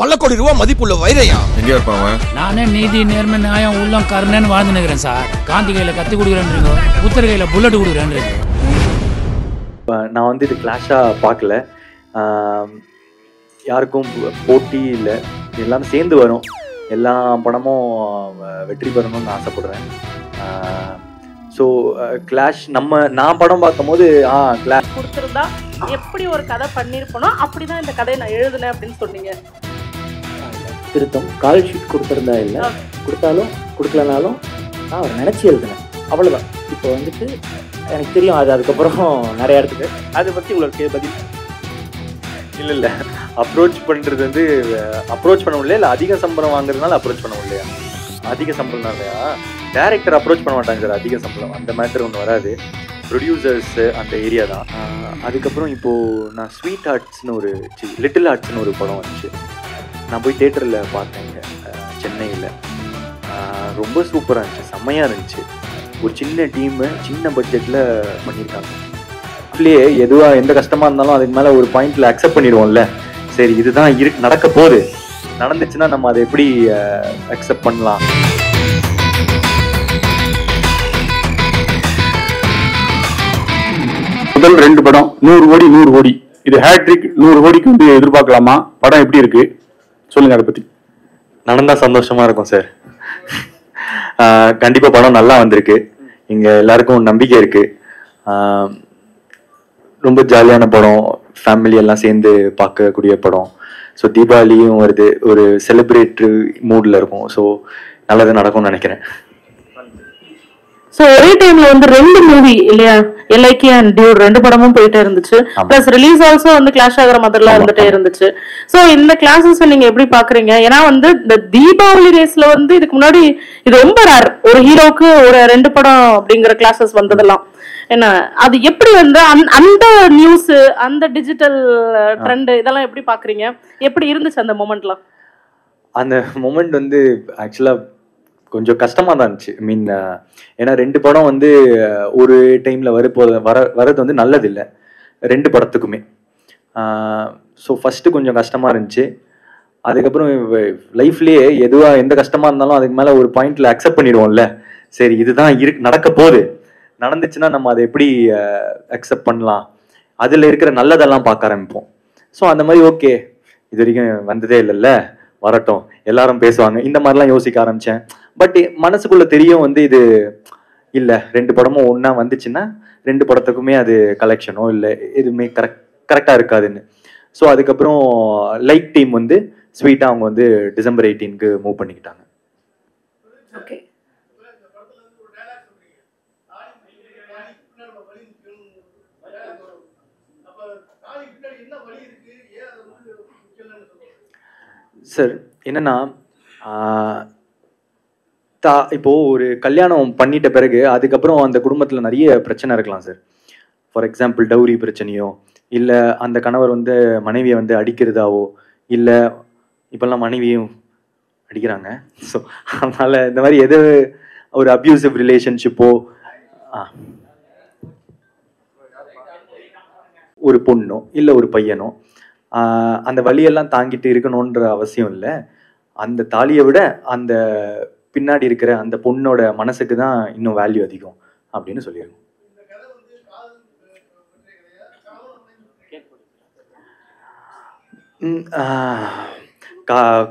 பல கோடி ரூபாய் மதிப்புள்ள வைரையா எங்க இருப்பான்? நானே நீதி நேர்மை நியாயம் உள்ளம் கருணன்னு வாழ்ந்து நிற்கிறேன் சார். காந்தி கையில கத்தி கொடுக்குறேன்றீங்க, புத்தர் கையில புல்லட் கொடுக்குறேன்றீங்க. நான் வந்து இது கிளாஷாக பார்க்கல. யாருக்கும் போட்டி இல்லை, எல்லாரும் சேர்ந்து வரும். எல்லா படமும் வெற்றி பெறணும்னு ஆசைப்படுறேன். ஸோ கிளாஷ் நான் படம் பார்க்கும்போது கிளாஷ் கொடுத்துருந்தா எப்படி ஒரு கதை பண்ணியிருப்பனோ அப்படிதான் இந்த கதையை நான் எழுதுனேன் அப்படின்னு சொன்னீங்க. திருத்தம் கால் ஷீட் கொடுத்துருந்தா இல்லை, கொடுத்தாலும் கொடுக்கலனாலும் நான் அவர் நினச்சி எழுதினேன், அவ்வளோதான். இப்போ வந்துட்டு எனக்கு தெரியும் அது அதுக்கப்புறம் நிறைய இடத்துக்கு அதை பற்றி உங்களுக்கு பதில் இல்லை அப்ரோச் பண்ணுறது வந்து அப்ரோச் பண்ண முடியல, இல்லை அதிக சம்பளம் வாங்குறதுனால அப்ரோச் பண்ண முடியலையா? அதிக சம்பளம் இல்லையா? டேரக்டர் அப்ரோச் பண்ண மாட்டாங்க சார். அதிக சம்பளம் அந்த மேட்டர் ஒன்று வராது. ப்ரொடியூசர்ஸு அந்த ஏரியா தான். அதுக்கப்புறம் இப்போது நான் ஸ்வீட் ஆர்ட்ஸ்னு ஒரு லிட்டில் ஆர்ட்ஸ்னு ஒரு படம் வந்துச்சு. நான் போய் தேட்டரில் பார்த்தேங்க சென்னையில். ரொம்ப சூப்பராக இருந்துச்சு, செம்மையாக இருந்துச்சு. ஒரு சின்ன டீமு சின்ன பட்ஜெட்டில் பண்ணியிருக்காங்க. அப்படியே எதுவாக எந்த கஷ்டமாக இருந்தாலும் அதுக்கு மேலே ஒரு பாயிண்டில் அக்செப்ட் பண்ணிடுவோம்ல. சரி இதுதான் நடக்க போகுது, நடந்துச்சுன்னா நம்ம அதை எப்படி அக்செப்ட் பண்ணலாம். முதல் 2 படம் 100 கோடி, இது ஹேட்ரிக் 100 கோடிக்கு வந்து எதிர்பார்க்கலாமா? படம் எப்படி இருக்கு சொல்லுங்க, அதை பத்தி. நடந்தா சந்தோஷமா இருக்கும் சார். கண்டிப்பா படம் நல்லா வந்திருக்கு, இங்க எல்லாருக்கும் நம்பிக்கை இருக்கு. ரொம்ப ஜாலியான படம், ஃபேமிலி எல்லாம் சேர்ந்து பார்க்கக்கூடிய படம். ஸோ தீபாவளியும் வருது, ஒரு செலிப்ரேட்டரி மூட்ல இருக்கும். ஸோ நல்லது நடக்கும்னு நினைக்கிறேன். சோ ஒரே டைம்ல வந்து 2 மூவி இல்லையா, எல்ஐகே அண்ட் டியூட் 2 படமும் போயிட்டே இருந்துச்சு. பிளஸ் ரிலீஸ் ஆல்சோ வந்து கிளாஷ் ஆகிற மாதிரிலாம் இருந்துட்டே இருந்துச்சு. சோ இந்த கிளாஸஸ் நீங்க எப்படி பாக்குறீங்க? ஏன்னா வந்து இந்த தீபாவளி ரேஸ்ல வந்து இதுக்கு முன்னாடி இது ரொம்ப ரேர், ஒரு ஹீரோக்கு ஒரு 2 படம் அப்படிங்கிற கிளாஸஸ் வந்ததெல்லாம். என்ன அது எப்படி வந்து அந்த நியூஸ், அந்த டிஜிட்டல் ட்ரெண்ட் இதெல்லாம் எப்படி பாக்குறீங்க? எப்படி இருந்துச்சு அந்த மொமெண்ட்லாம்? அந்த மொமெண்ட் வந்து ஆக்சுவலா கொஞ்சம் கஷ்டமா தான் இருந்துச்சு. ஐ மீன் ஏன்னா 2 படம் வந்து ஒரு டைம்ல வரது வந்து நல்லது இல்லை 2 படத்துக்குமே. ஸோ ஃபர்ஸ்ட் கொஞ்சம் கஷ்டமா இருந்துச்சு. அதுக்கப்புறம் லைஃப்லயே எந்த கஷ்டமா இருந்தாலும் அதுக்கு மேல ஒரு பாயிண்ட்ல அக்செப்ட் பண்ணிடுவோம்ல. சரி இதுதான் நடக்க போகுது, நடந்துச்சுன்னா நம்ம அதை எப்படி அக்செப்ட் பண்ணலாம், அதுல இருக்கிற நல்லதெல்லாம் பார்க்க ஆரம்பிப்போம். ஸோ அந்த மாதிரி ஓகே இது வரைக்கும் வந்ததே இல்லைல்ல, வரட்டும் எல்லாரும் பேசுவாங்க, இந்த மாதிரிலாம் யோசிக்க ஆரம்பிச்சேன். பட் மனசுக்குள்ள தெரியும் வந்து இது இல்லை, 2 படமும் ஒன்னா வந்துச்சுன்னா 2 படத்துக்குமே அது கலெக்ஷனோ இல்லை எதுவுமே கரெக்டா இருக்காதுன்னு. ஸோ அதுக்கப்புறம் லைக் டீம் வந்து ஸ்வீட்டா அவங்க வந்து டிசம்பர் 18க்கு மூவ் பண்ணிக்கிட்டாங்க. ஓகே, சார் என்னன்னா இப்போ ஒரு கல்யாணம் பண்ணிட்ட பிறகு அதுக்கப்புறம் அந்த குடும்பத்துல நிறைய பிரச்சனை இருக்கலாம் சார். ஃபார் எக்ஸாம்பிள் டவுரி பிரச்சனையோ, இல்ல அந்த கணவர் வந்து மனைவியை வந்து அடிக்கிறதாவோ, இல்ல இப்பெல்லாம் மனைவியும் அடிக்கிறாங்க. ஸோ அதனால இந்த மாதிரி ஒரு அப்யூசிவ் ரிலேஷன்ஷிப்போ, ஒரு பொண்ணோ இல்ல ஒரு பையனோ அந்த வழியெல்லாம் தாங்கிட்டு இருக்கணும்ன்ற அவசியம் இல்லை. அந்த தாலியை விட அந்த பின்னாடி இருக்கிற அந்த பொண்ணோட மனசுக்கு தான் இன்னும் வேல்யூ அதிகம் அப்படின்னு சொல்லியிருக்கோம்.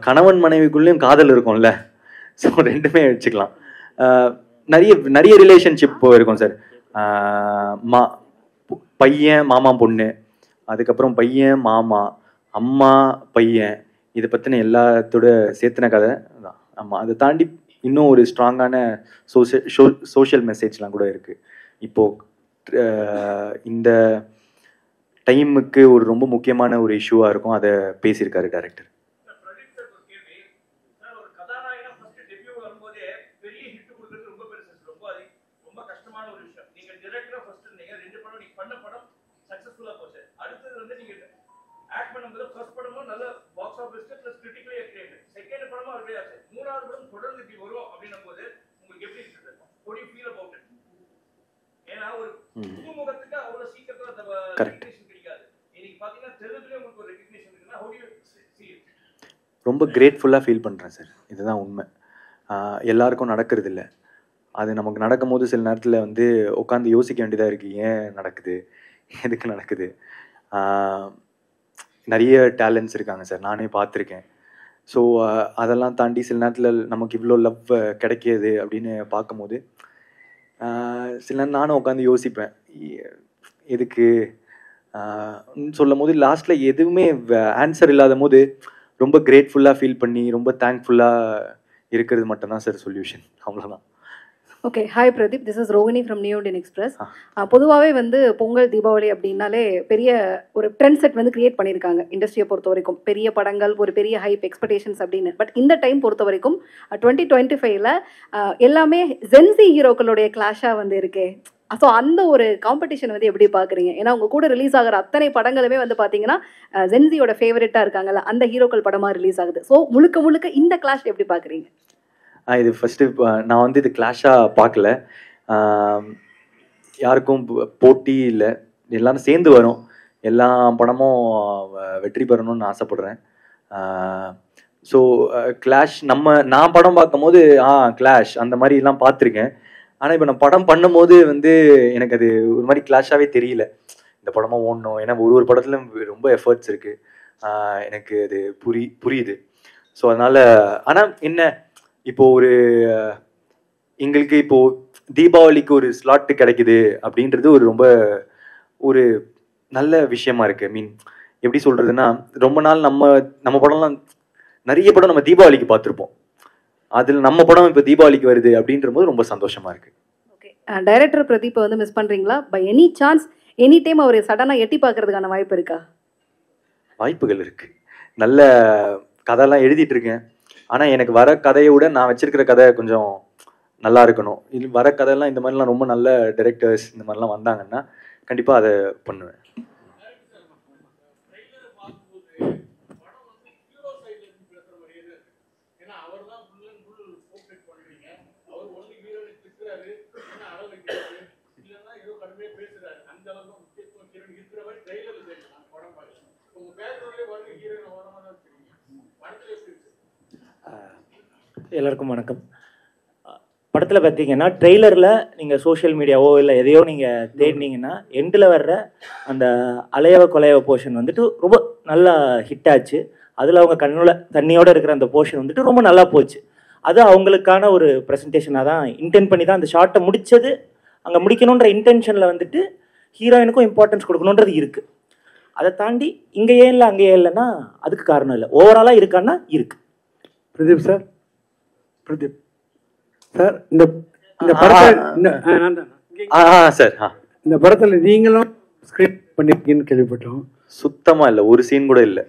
கணவன் மனைவிக்குள்ளேயும் காதல் இருக்கும்ல, ஸோ 2மே வச்சுக்கலாம். நிறைய ரிலேஷன்ஷிப் இருக்கும் சார். பையன் மாமா பொண்ணு, அதுக்கப்புறம் பையன் மாமா அம்மா பையன், இதை பற்றின எல்லாத்தோட சேர்த்துன கதை தான். ஆமாம், அதை தாண்டி இன்னும் ஒரு ஸ்ட்ராங்கான சோஷியல் மெசேஜ்லாம் கூட இருக்குது. இப்போது இந்த டைமுக்கு ஒரு ரொம்ப முக்கியமான ஒரு இஷ்யூவாக இருக்கும், அதை பேசியிருக்காரு டைரக்டர். கரெக்ட். ரொம்ப கிரேட்ஃபுல்லாக ஃபீல் பண்ணுறேன் சார். இதுதான் உண்மை. எல்லாருக்கும் நடக்கிறது இல்லை. அது நமக்கு நடக்கும் போது சில நேரத்தில் வந்து உட்காந்து யோசிக்க வேண்டியதாக இருக்குது. ஏன் நடக்குது, எதுக்கு நடக்குது. நிறைய டேலண்ட்ஸ் இருக்காங்க சார், நானே பார்த்துருக்கேன். ஸோ அதெல்லாம் தாண்டி சில நேரத்தில் நமக்கு இவ்வளோ லவ் கிடைக்கிது அப்படின்னு பார்க்கும்போது சில நேரம் நானும் உட்காந்து யோசிப்பேன், எதுக்கு சொல்லும் போது லாஸ்ட்டில் எதுவுமே ஆன்சர் இல்லாத போது ரொம்ப கிரேட்ஃபுல்லாக ஃபீல் பண்ணி ரொம்ப தேங்க்ஃபுல்லாக இருக்கிறது மட்டும்தான் சார் சொல்யூஷன். அவ்வளோதான். Okay, hi Pradeep, this is Rohini from new Indian express. பொதுவாகவே வந்து பொங்கல் தீபாவளி அப்படின்னாலே பெரிய ஒரு ட்ரெண்ட் செட் வந்து கிரியேட் பண்ணியிருக்காங்க இண்டஸ்ட்ரியை பொறுத்த வரைக்கும். பெரிய படங்கள், ஒரு பெரிய ஹைப் எக்ஸ்பெக்டேஷன்ஸ் அப்படின்னு. பட் இந்த டைம் பொறுத்த வரைக்கும் 2025ல் எல்லாமே ஜென்சி ஹீரோக்களுடைய கிளாஷாக வந்து இருக்கே. ஸோ அந்த ஒரு காம்படிஷன் வந்து எப்படி பார்க்குறீங்க? ஏன்னா உங்கள் கூட ரிலீஸ் ஆகிற அத்தனை படங்களுமே வந்து பார்த்தீங்கன்னா ஜென்சியோட ஃபேவரட்டாக இருக்காங்கல்ல, அந்த ஹீரோக்கள் படமாக ரிலீஸ் ஆகுது. ஸோ முழுக்க இந்த கிளாஷ் எப்படி பார்க்குறீங்க? இது ஃபஸ்ட்டு நான் வந்து இது கிளாஷாக பார்க்கல. யாருக்கும் போட்டி இல்லை, எல்லாரும் சேர்ந்து வரும். எல்லா படமும் வெற்றி பெறணும்னு ஆசைப்படுறேன். ஸோ கிளாஷ் நான் படம் பார்க்கும் போது கிளாஷ் அந்த மாதிரிலாம் பார்த்துருக்கேன். ஆனால் இப்போ நான் படம் பண்ணும்போது வந்து எனக்கு அது ஒரு மாதிரி கிளாஷாகவே தெரியல. இந்த படமாக ஓடணும், ஏன்னா ஒரு படத்துலையும் ரொம்ப எஃபர்ட்ஸ் இருக்குது. எனக்கு அது புரியுது. ஸோ அதனால் ஆனால் என்ன, இப்போது எங்களுக்கு இப்போது தீபாவளிக்கு ஒரு ஸ்லாட்டு கிடைக்குது அப்படின்றது ரொம்ப ஒரு நல்ல விஷயமா இருக்குது. மீன் எப்படி சொல்கிறதுன்னா, ரொம்ப நாள் நம்ம படம்லாம் நிறைய படம் நம்ம தீபாவளிக்கு பார்த்துருப்போம். அதில் நம்ம படம் இப்போ தீபாவளிக்கு வருது அப்படின்ற போது ரொம்ப சந்தோஷமாக இருக்குது. ஓகே, டைரக்டர் பிரதீப்பை வந்து மிஸ் பண்ணுறீங்களா? By any chance, any time அவர் சடனாக எட்டி பார்க்கறதுக்கான வாய்ப்பு இருக்கா? வாய்ப்புகள் இருக்குது. நல்ல கதைலாம் எழுதிட்டு இருக்கேன். ஆனால் எனக்கு வர கதையை விட நான் வச்சிருக்கிற கதை கொஞ்சம் நல்லா இருக்கணும். இது வர கதையெல்லாம் இந்த மாதிரிலாம் ரொம்ப நல்ல டைரக்டர்ஸ் இந்த மாதிரிலாம் வந்தாங்கன்னா கண்டிப்பாக அதை பண்ணுவேன். எல்லாருக்கும் வணக்கம். படத்தில் பார்த்தீங்கன்னா ட்ரெய்லரில் நீங்கள் சோஷியல் மீடியாவோ இல்லை எதையோ நீங்கள் தேடினீங்கன்னா எண்டில் வர்ற அந்த அலையவ கொலையவ போர்ஷன் வந்துட்டு ரொம்ப நல்லா ஹிட் ஆச்சு. அதில் அவங்க தண்ணியோடு இருக்கிற அந்த போர்ஷன் வந்துட்டு ரொம்ப நல்லா போச்சு. அது அவங்களுக்கான ஒரு ப்ரெசன்டேஷனாக தான் இன்டென்ட் பண்ணி தான் அந்த ஷார்ட்டை முடித்தது. அங்கே முடிக்கணுன்ற இன்டென்ஷனில் வந்துட்டு ஹீரோயினுக்கும் இம்பார்ட்டன்ஸ் கொடுக்கணுன்றது இருக்குது. அதை தாண்டி இங்கே ஏன் இல்லை அங்கே ஏன் இல்லைன்னா அதுக்கு காரணம் இல்லை, ஓவராலாக இருக்கான்னா இருக்குது. பிரதீப் சார், இந்த படத்துல நீங்களும் ஸ்கிரிப்ட் பண்ணிருக்கீங்கன்னு கேள்விப்பட்டோம். சுத்தமா இல்ல, ஒரு சீன் கூட இல்ல.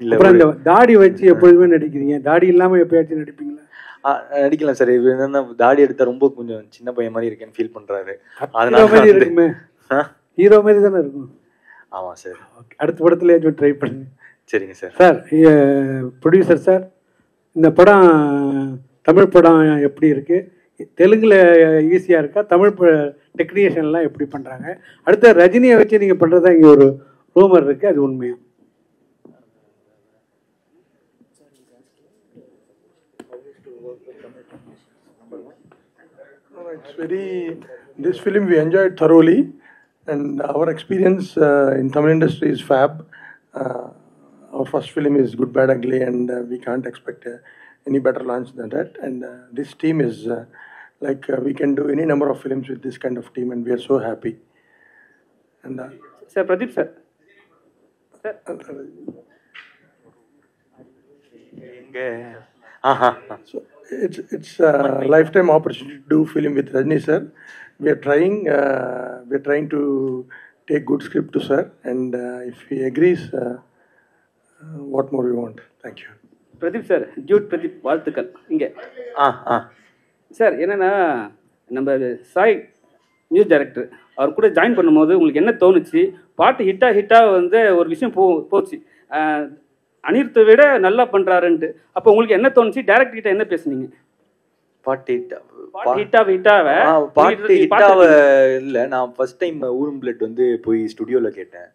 அப்புறம் இந்த தாடி வச்சு எப்பொழுதுமே நடிக்கிறீங்க, தாடி இல்லாம எப்பயாச்சும் நடிப்பீங்களா? நடிக்கலாம் சார். என்னன்னா தாடி எடுத்தா ரொம்ப கொஞ்சம் சின்ன பையன் மாதிரி இருக்கேன்னு ஃபீல் பண்றாரு. இருக்குமே, ஹீரோ மாதிரி தானே இருக்கும். ஆமா சார். அடுத்த படத்துல ட்ரை பண்ணுங்க. சரிங்க சார். சார், ப்ரொடியூசர் சார், இந்த படம் தமிழ் படம் எப்படி இருக்கு? தெலுங்குல ஈஸியா இருக்கா? தமிழ் டெக்னீஷியன்லாம் எப்படி பண்றாங்க? அடுத்த ரஜினியை வச்சு நீங்க பண்றதா இங்க ஒரு ரூமர் இருக்கு, அது உண்மையா? This film we enjoyed thoroughly, and our experience in Tamil industry is fab. Our first film is Good, Bad, Ugly, and we can't expect any better launch than that. And this team is we can do any number of films with this kind of team, and we are so happy. And Sir, Pradeep sir. So it's a lifetime opportunity to do film with Rajni sir. We are trying to take good script to sir, and if he agrees, what more we want? Thank you. Pradeep sir, Jude Pradeep வாழ்த்துக்கள். இங்கே sir, என்னென்னா நம்ம Sai news director அவர் கூட join பண்ணும்போது உங்களுக்கு என்ன தோணுச்சு? பாட்டு ஹிட்டாக வந்து ஒரு விஷயம் போச்சு, அனிருத்தை விட நல்லா பண்ணுறாருன்ட்டு. அப்போ உங்களுக்கு என்ன தோணுச்சு? டைரக்டர் கிட்ட என்ன பேசுனீங்க? பாட்டு இல்லை, நான் ஃபர்ஸ்ட் டைம் ஊரும் பிளட் வந்து போய் ஸ்டுடியோவில் கேட்டேன்.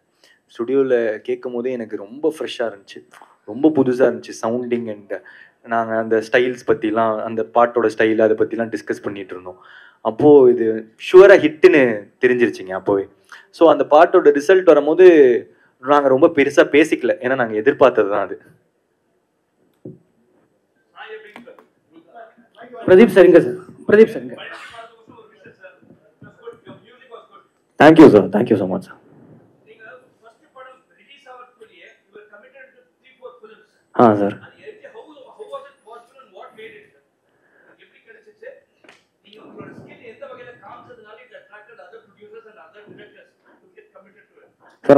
ஸ்டுடியோவில் கேட்கும் போதே எனக்கு ரொம்ப ஃப்ரெஷ்ஷாக இருந்துச்சு. ரொம்ப புதுசாக இருந்துச்சு சவுண்டிங் அண்ட் நாங்கள் அந்த ஸ்டைல்ஸ் பற்றிலாம் அந்த பாட்டோட ஸ்டைல் அதை பற்றிலாம் டிஸ்கஸ் பண்ணிட்டு இருந்தோம். அப்போது இது ஷுவராக ஹிட்டுன்னு தெரிஞ்சிருச்சிங்க அப்போவே. ஸோ அந்த பாட்டோட ரிசல்ட் வரும்போது நாங்கள் ரொம்ப பெருசாக பேசிக்கல, ஏன்னா நாங்கள் எதிர்பார்த்தது தான் அது. பிரதீப் சரிங்க சார். பிரதீப் சரிங்க. Thank you sir, thank you so much sir. Sir sir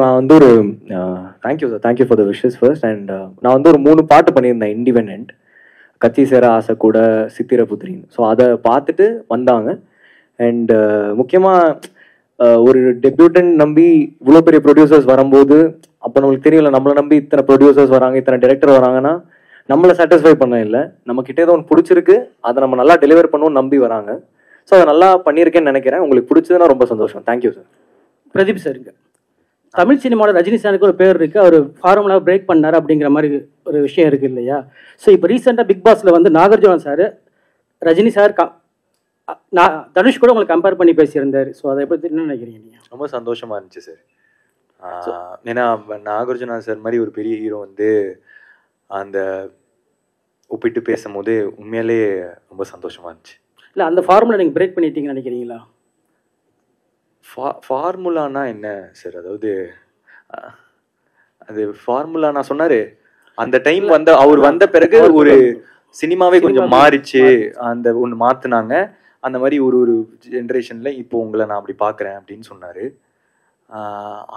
நான் வந்து ஒரு thank you sir, thank you for the wishes first. And நான் வந்து ஒரு 3 பாட்டு பண்ணியிருந்தேன் இண்டிபெண்ட், கத்தி சேர ஆசை கூட, சித்திர புத்திரின்னு. ஸோ அதை பார்த்துட்டு வந்தாங்க. அண்ட் முக்கியமாக ஒரு டெபியூட்டன் நம்பி இவ்வளோ பெரிய ப்ரொடியூசர்ஸ் வரும்போது, அப்போ நம்மளுக்கு தெரியல நம்மளை நம்பி இத்தனை ப்ரொடியூசர்ஸ் வராங்க, இத்தனை டைரக்டர் வராங்கன்னா நம்மளை சாட்டிஸ்ஃபை பண்ண இல்லை, நம்மக்கிட்ட ஏதோ ஒன்று பிடிச்சிருக்கு, அதை நம்ம நல்லா டெலிவர் பண்ணுவோம் நம்பி வராங்க. ஸோ அதை நல்லா பண்ணியிருக்கேன்னு நினைக்கிறேன். உங்களுக்கு பிடிச்சதுன்னா ரொம்ப சந்தோஷம். Thank you sir. பிரதீப் சாருங்க. தமிழ் சினிமாவோட ரஜினி சாருக்கு ஒரு பேர் இருக்குது, அவர் ஃபார்முலா பிரேக் பண்ணார் அப்படிங்கிற மாதிரி ஒரு விஷயம் இருக்குது இல்லையா? ஸோ இப்போ ரீசெண்டாக பிக் பாஸில் வந்து நாகார்ஜுனா சார் ரஜினி சார் தனுஷ் கூட உங்களுக்கு கம்பேர் பண்ணி பேசியிருந்தார். ஸோ அதை பற்றி என்ன நினைக்கிறீங்க நீங்கள்? ரொம்ப சந்தோஷமாக இருந்துச்சு சார். ஏன்னா நாகார்ஜுனா சார் மாதிரி ஒரு பெரிய ஹீரோ வந்து அந்த ஒப்பிட்டு பேசும்போது உண்மையிலே ரொம்ப சந்தோஷமாக இருந்துச்சு. இல்லை அந்த ஃபார்முலா நீங்கள் பிரேக் பண்ணிட்டீங்கன்னு நினைக்கிறீங்களா? ஃபார்முலானா என்ன சார்? அதாவது அது ஃபார்முலா நான் சொன்னாரு அந்த டைம் வந்து அவர் வந்த பிறகு ஒரு சினிமாவே கொஞ்சம் மாறிச்சு, அந்த ஒன்று மாற்றினாங்க. அந்த மாதிரி ஒரு ஜென்ரேஷன்ல இப்போ உங்களை நான் அப்படி பார்க்குறேன் அப்படின்னு சொன்னாரு.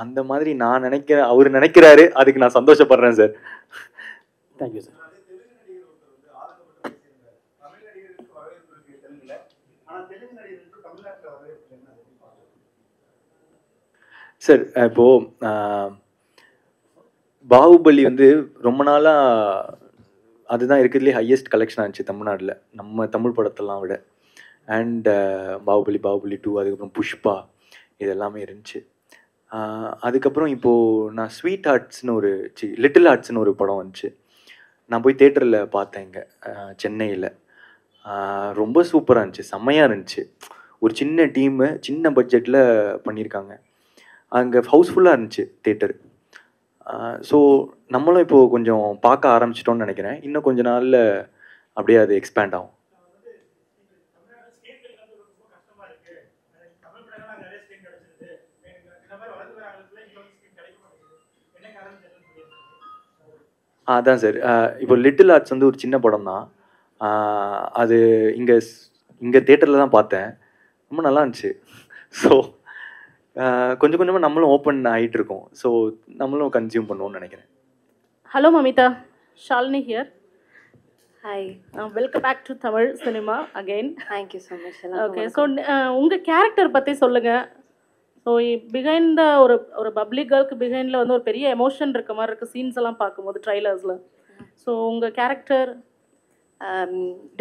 அந்த மாதிரி நான் நினைக்கிறேன், அவர் நினைக்கிறாரு, அதுக்கு நான் சந்தோஷப்படுறேன் சார். Thank you sir. சார் இப்போ பாகுபலி வந்து ரொம்ப நாளா அதுதான் இருக்கிறதுலே ஹையஸ்ட் கலெக்ஷன் ஆச்சு தமிழ்நாட்டில், நம்ம தமிழ் படத்தெல்லாம் விட. அண்ட் பாகுபலி 2, அதுக்கப்புறம் புஷ்பா, இது எல்லாமே இருந்துச்சு. அதுக்கப்புறம் இப்போது நான் ஸ்வீட் ஹார்ட்ஸ்னு லிட்டில் ஹார்ட்ஸ்னு ஒரு படம் வந்துச்சு. நான் போய் தேட்டரில் பார்த்தேன் இங்கே சென்னையில். ரொம்ப சூப்பராக இருந்துச்சு, செம்மையாக இருந்துச்சு. ஒரு சின்ன டீமு சின்ன பட்ஜெட்டில் பண்ணியிருக்காங்க. அங்கே ஹவுஸ்ஃபுல்லாக இருந்துச்சு தேட்டர். ஸோ நம்மளும் இப்போது கொஞ்சம் பார்க்க ஆரம்பிச்சிட்டோன்னு நினைக்கிறேன். இன்னும் கொஞ்ச நாளில் அப்படியே அது எக்ஸ்பேண்ட் ஆகும். அதான் சார், இப்போ லிட்டில் ஆர்ட்ஸ் வந்து ஒரு சின்ன படம் தான். அது இங்கே தேட்டரில் தான் பார்த்தேன், ரொம்ப நல்லா இருந்துச்சு. ஸோ கொஞ்சம் கொஞ்சமாக நம்மளும் ஓப்பன் ஆகிட்டு இருக்கோம். ஸோ நம்மளும் கன்சியூம் பண்ணுவோம்னு நினைக்கிறேன். Hello Mamitha, Shalini here. Hi, welcome back to Tamil cinema again. Thank you so much. Okay, so உங்கள் கேரக்டர் பற்றி சொல்லுங்கள். ஸோ பிஹைண்ட் த ஒரு பப்ளிக் கேர்ளுக்கு பிஹைண்டில் வந்து ஒரு பெரிய எமோஷன் இருக்க மாதிரி இருக்குது சீன்ஸ் எல்லாம் பார்க்கும்போது ட்ரைலர்ஸில். ஸோ உங்கள் கேரக்டர்?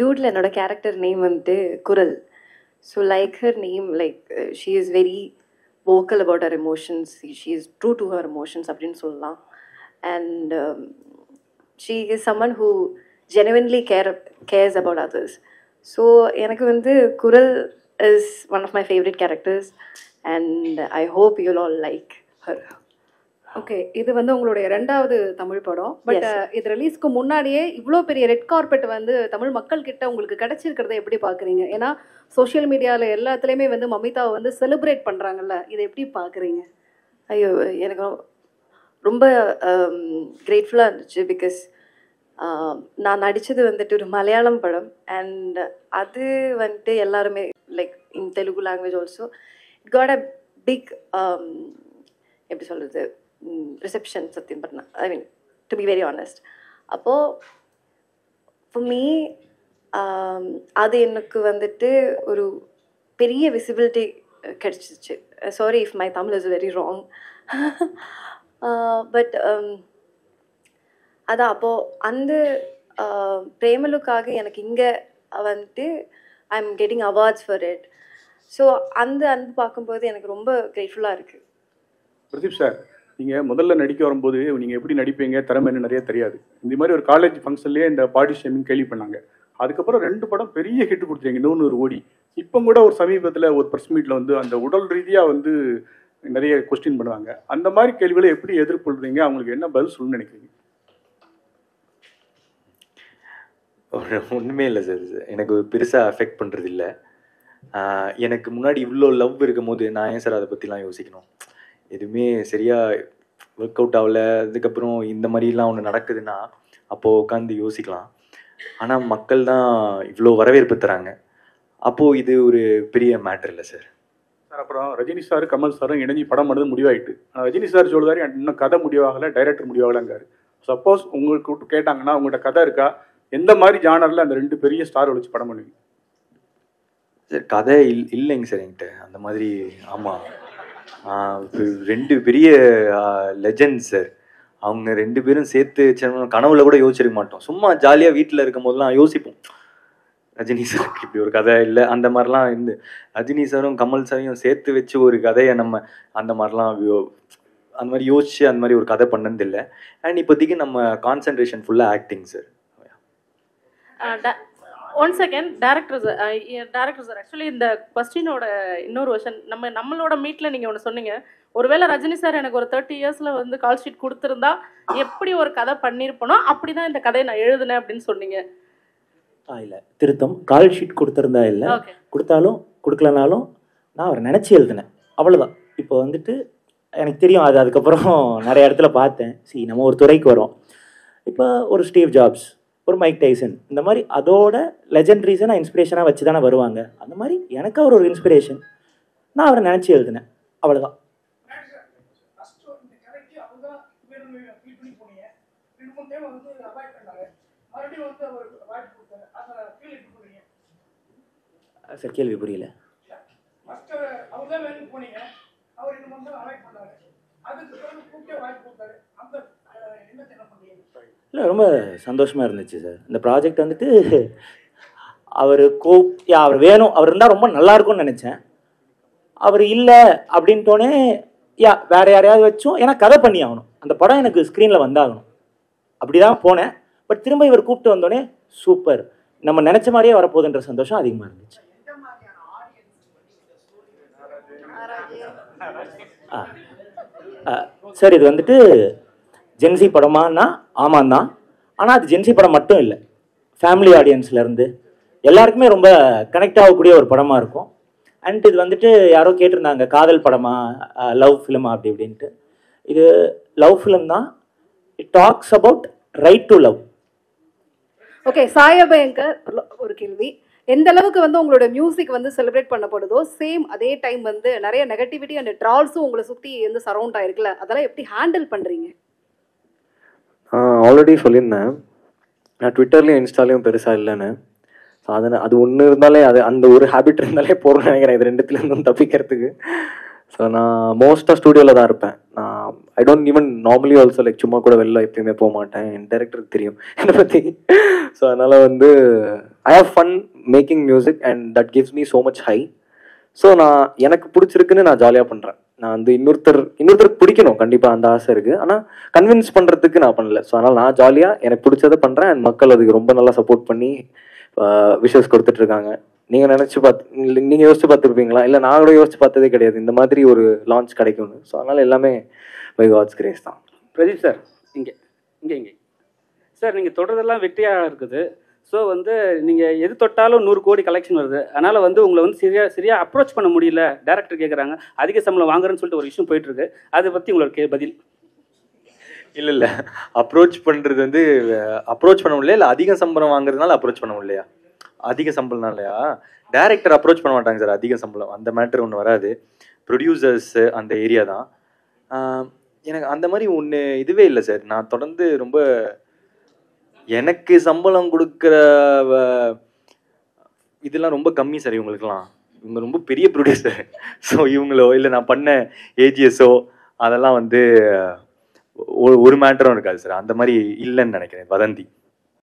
டூடில் என்னோட கேரக்டர் நேம் வந்துட்டு குரல். So like her name, like she is very vocal about her emotions. She is true to her emotions அப்படின்னு சொல்லலாம். And she is someone who genuinely cares about others. So எனக்கு வந்து குரல் is one of my favorite characters and I hope you'll all like her. Okay, இது வந்து உங்களுடைய 2வது தமிழ் படம். பட் இது ரிலீஸ்க்கு முன்னாடியே இவ்வளோ பெரிய ரெட் கார்பெட் வந்து தமிழ் மக்கள் கிட்ட உங்களுக்கு கிடைச்சிருக்கிறத எப்படி பார்க்குறீங்க? ஏன்னா சோஷியல் மீடியாவில் எல்லாத்துலேயுமே வந்து மமிதாவை வந்து செலிப்ரேட் பண்ணுறாங்கல்ல, இதை எப்படி பார்க்குறீங்க? ஐயோ, எனக்கு ரொம்ப கிரேட்ஃபுல்லாக இருந்துச்சு. பிகாஸ் நான் நடித்தது வந்துட்டு ஒரு மலையாளம் படம் அண்ட் அது வந்துட்டு எல்லாருமே like in Telugu language also it got a big எப்படி சொல்கிறது ரிசெப்ஷன். சத்தியம் பண்ணா, I mean to be very honest. அப்போது ஃபார் மீ அது எனக்கு வந்துட்டு ஒரு பெரிய விசிபிலிட்டி கிடச்சிச்சு. Sorry if my Tamil is very wrong. But அதான் அப்போது அந்த பிரேமலுக்காக எனக்கு இங்கே வந்துட்டு I am getting awards for it. So அந்த அன்பு பார்க்கும்போது எனக்கு ரொம்ப கிரேட்ஃபுல்லாக இருக்குது. பிரதீப் சார், நீங்கள் முதல்ல நடிக்க வரும்போது நீங்கள் எப்படி நடிப்பீங்க, திறமைன்னு நிறைய தெரியாது. இந்த மாதிரி ஒரு காலேஜ் ஃபங்க்ஷன்லேயே இந்த பாடி ஷேமிங் கேள்வி பண்ணாங்க. அதுக்கப்புறம் 2 படம் பெரிய ஹிட் கொடுத்துருங்க, 100 கோடி. இப்போ கூட ஒரு சமீபத்தில் ஒரு ப்ரெஸ் மீட்டில் வந்து அந்த உடல் ரீதியாக வந்து நிறைய கொஸ்டின் பண்ணுவாங்க. அந்த மாதிரி கேள்விகளை எப்படி எதிர்கொள்றீங்க? அவங்களுக்கு என்ன பதில் சொல்லணும்னு நினைக்கிறீங்க? ஒன்றுமே இல்லை சார், எனக்கு பெருசாக அஃபெக்ட் பண்ணுறது இல்லை. எனக்கு முன்னாடி இவ்வளோ லவ் இருக்கும் போது நான் ஏன் சார் அதை பற்றிலாம் யோசிக்கணும்? எதுவுமே சரியாக ஒர்க் அவுட் ஆகலை, அதுக்கப்புறம் இந்த மாதிரிலாம் ஒன்று நடக்குதுன்னா அப்போது உட்காந்து யோசிக்கலாம். ஆனால் மக்கள் தான் இவ்வளோ வரவேற்பு தராங்க, அப்போது இது ஒரு பெரிய மேட்டர் இல்லை சார். சார் அப்புறம் ரஜினி சார் கமல் சாரும் இணைஞ்சி படம் பண்ணது முடிவாயிட்டு. ரஜினி சார் சொல்லுவாரு இன்னும் கதை முடிவாகலை, டைரக்டர் முடிவாகலைங்காரு. சப்போஸ் உங்களுக்கு விட்டு கேட்டாங்கன்னா உங்கள்கிட்ட கதை இருக்கா, எந்த மாதிரி ஜானரில் அந்த 2 பெரிய ஸ்டார் வச்சு படம் பண்ணுவீங்க? சார் கதை இல்லைங்க சார் என்கிட்ட அந்த மாதிரி. ஆமாம், 2 பெரிய லெஜெண்ட்ஸ் சார், அவங்க 2 பேரும் சேர்த்து கனவுல கூட யோசிச்சிருக்க மாட்டோம். சும்மா ஜாலியாக வீட்டில் இருக்கும் போதெல்லாம் யோசிப்போம், ரஜினி சாருக்கு இப்படி ஒரு கதை இல்லை அந்த மாதிரிலாம் இருந்து ரஜினி சாரும் கமல் சாரையும் சேர்த்து வச்சு ஒரு கதையை நம்ம அந்த மாதிரிலாம் அந்த மாதிரி யோசிச்சு அந்த மாதிரி ஒரு கதை பண்ணது இல்லை. அண்ட் இப்போதைக்கு நம்ம கான்சன்ட்ரேஷன் ஃபுல்லாக acting sir. One second, director sir actually இந்த கொஸ்டினோட இன்னொரு வெர்ஷன் நம்மளோட மீட்டில் நீங்கள் ஒன்று சொன்னீங்க, ஒருவேளை ரஜினி சார் எனக்கு ஒரு 30 இயர்ஸில் வந்து கால் ஷீட் கொடுத்துருந்தா எப்படி ஒரு கதை பண்ணியிருப்பனோ அப்படி தான் இந்த கதையை நான் எழுதுனேன் அப்படின்னு சொன்னீங்க. இல்லை திருத்தம், கால் ஷீட் கொடுத்துருந்தா இல்லை, கொடுத்தாலும் கொடுக்கலனாலும் நான் அவர் நினச்சி எழுதினேன், அவ்வளோதான். இப்போ வந்துட்டு எனக்கு தெரியும் அது, அதுக்கப்புறம் நிறைய இடத்துல பார்த்தேன். நம்ம ஒரு துறைக்கு வரோம், இப்போ ஒரு ஸ்டீவ் ஜாப்ஸ், ஒரு மைக் டைசன், இந்த மாதிரி அதோட லெஜெண்டரிஸை நான் இன்ஸ்பிரேஷனாக வச்சு தானே வருவாங்க. அந்த மாதிரி எனக்கு அவர் ஒரு இன்ஸ்பிரேஷன், நான் அவரை நினச்சி எழுதினேன், அவ்வளோதான். சார் கேள்வி புரியல. இல்லை ரொம்ப சந்தோஷமாக இருந்துச்சு சார். இந்த ப்ராஜெக்ட் வந்துட்டு அவர் அவர் வேணும், அவர் இருந்தால் ரொம்ப நல்லாயிருக்கும்னு நினச்சேன். அவர் இல்லை அப்படின்ட்டோன்னே வேறு யாரையாவது வச்சோம், ஏன்னா கதை பண்ணி ஆகணும், அந்த படம் எனக்கு ஸ்க்ரீனில் வந்தாகணும், அப்படி தான் போனேன். பட் திரும்ப இவர் கூப்பிட்டு வந்தோடனே சூப்பர், நம்ம நினச்ச மாதிரியே வரப்போகுதுன்ற சந்தோஷம் அதிகமாக இருந்துச்சு. சார் இது வந்துட்டு ஜென்சி படமானா ஆமாம் தான், ஆனால் அது ஜென்சி படம் மட்டும் இல்லை, ஃபேமிலி ஆடியன்ஸ்லேருந்து எல்லாருக்குமே ரொம்ப கனெக்ட் ஆகக்கூடிய ஒரு படமாக இருக்கும். அண்ட் இது வந்துட்டு யாரோ கேட்டிருந்தாங்க காதல் படமா லவ் ஃபிலிமா அப்படி இப்படின்ட்டு. இது லவ் ஃபிலிம் தான். It talks about right to love. Okay, சாயபயங்கர் ஒரு கேள்வி, எந்த அளவுக்கு வந்து உங்களோட மியூசிக் வந்து செலிப்ரேட் பண்ணப்படுதோ சேம் அதே டைம் வந்து நிறைய நெகட்டிவிட்டி அண்ட் ட்ரால்ஸும் உங்களை சுற்றி வந்து சரௌண்ட் ஆயிருக்குல்ல, அதெல்லாம் எப்படி ஹேண்டில் பண்ணுறீங்க? ஆல்ரெடி சொல்லியிருந்தேன், நான் ட்விட்டர்லேயும் இன்ஸ்டாலையும் பெருசாக இல்லைன்னு. ஸோ அது ஒன்று இருந்தாலே அது அந்த ஒரு ஹேபிட் இருந்தாலே போகிறோம்னு நினைக்கிறேன் இது ரெண்டுத்துலேருந்தும் தப்பிக்கிறதுக்கு. ஸோ நான் மோஸ்ட்டாக ஸ்டூடியோவில் தான் இருப்பேன். நான் I don't even normally also like சும்மா கூட வெளில எப்பயுமே போக மாட்டேன், என் டைரக்டருக்கு தெரியும் என்னை பற்றி. ஸோ அதனால் வந்து I have fun making music and that gives me so much high. So நான் எனக்கு பிடிச்சிருக்குன்னு நான் ஜாலியாக பண்ணுறேன். நான் வந்து இன்னொருத்தருக்கு பிடிக்கணும் கண்டிப்பாக, அந்த ஆசை இருக்குது, ஆனால் கன்வின்ஸ் பண்ணுறதுக்கு நான் பண்ணல. ஸோ அதனால் நான் ஜாலியாக எனக்கு பிடிச்சதை பண்ணுறேன் அண்ட் மக்கள் அதுக்கு ரொம்ப நல்லா சப்போர்ட் பண்ணி விஷஸ் கொடுத்துட்ருக்காங்க. நீங்கள் நீங்கள் யோசிச்சு பார்த்துருப்பீங்களா? இல்லை நான் கூட யோசிச்சு பார்த்ததே கிடையாது இந்த மாதிரி ஒரு லான்ச் கிடைக்கும்னு. ஸோ அதனால் எல்லாமே பை காட்ஸ் கிரேஸ் தான். பிரதீப் சார் இங்கே சார், நீங்கள் தொடர்றதெல்லாம் வெற்றியாக இருக்குது. ஸோ வந்து நீங்கள் எது தொட்டாலும் 100 கோடி கலெக்ஷன் வருது, அதனால் வந்து உங்களை வந்து சரியாக அப்ரோச் பண்ண முடியல, டேரக்டர் கேட்குறாங்க அதிக சம்பளம் வாங்குறேன்னு சொல்லிட்டு ஒரு விஷயம் போயிட்டுருக்கு, அதை பற்றி உங்களுக்கு பதில்? இல்லை அப்ரோச் பண்ணுறது வந்து அப்ரோச் பண்ண முடியல, இல்லை அதிக சம்பளம் வாங்குறதுனால அப்ரோச் பண்ண முடியலையா? அதிக சம்பளம்னாலையா? டைரக்டர் அப்ரோச் பண்ண மாட்டாங்க சார், அதிக சம்பளம் அந்த மேட்ரு ஒன்று வராது. ப்ரொடியூசர்ஸு அந்த ஏரியா தான். எனக்கு அந்த மாதிரி ஒன்று இதுவே இல்லை சார். நான் தொடர்ந்து ரொம்ப எனக்கு சம்பளம் கொடுக்குற இதெல்லாம் ரொம்ப கம்மி சார் இவங்களுக்குலாம். இவங்க ரொம்ப பெரிய ப்ரொடியூசர். ஸோ இவங்களோ இல்லை நான் பண்ண ஏஜிஎஸோ அதெல்லாம் வந்து ஒரு மேட்டரும் இருக்காது சார். அந்த மாதிரி இல்லைன்னு நினைக்கிறேன், வதந்தி.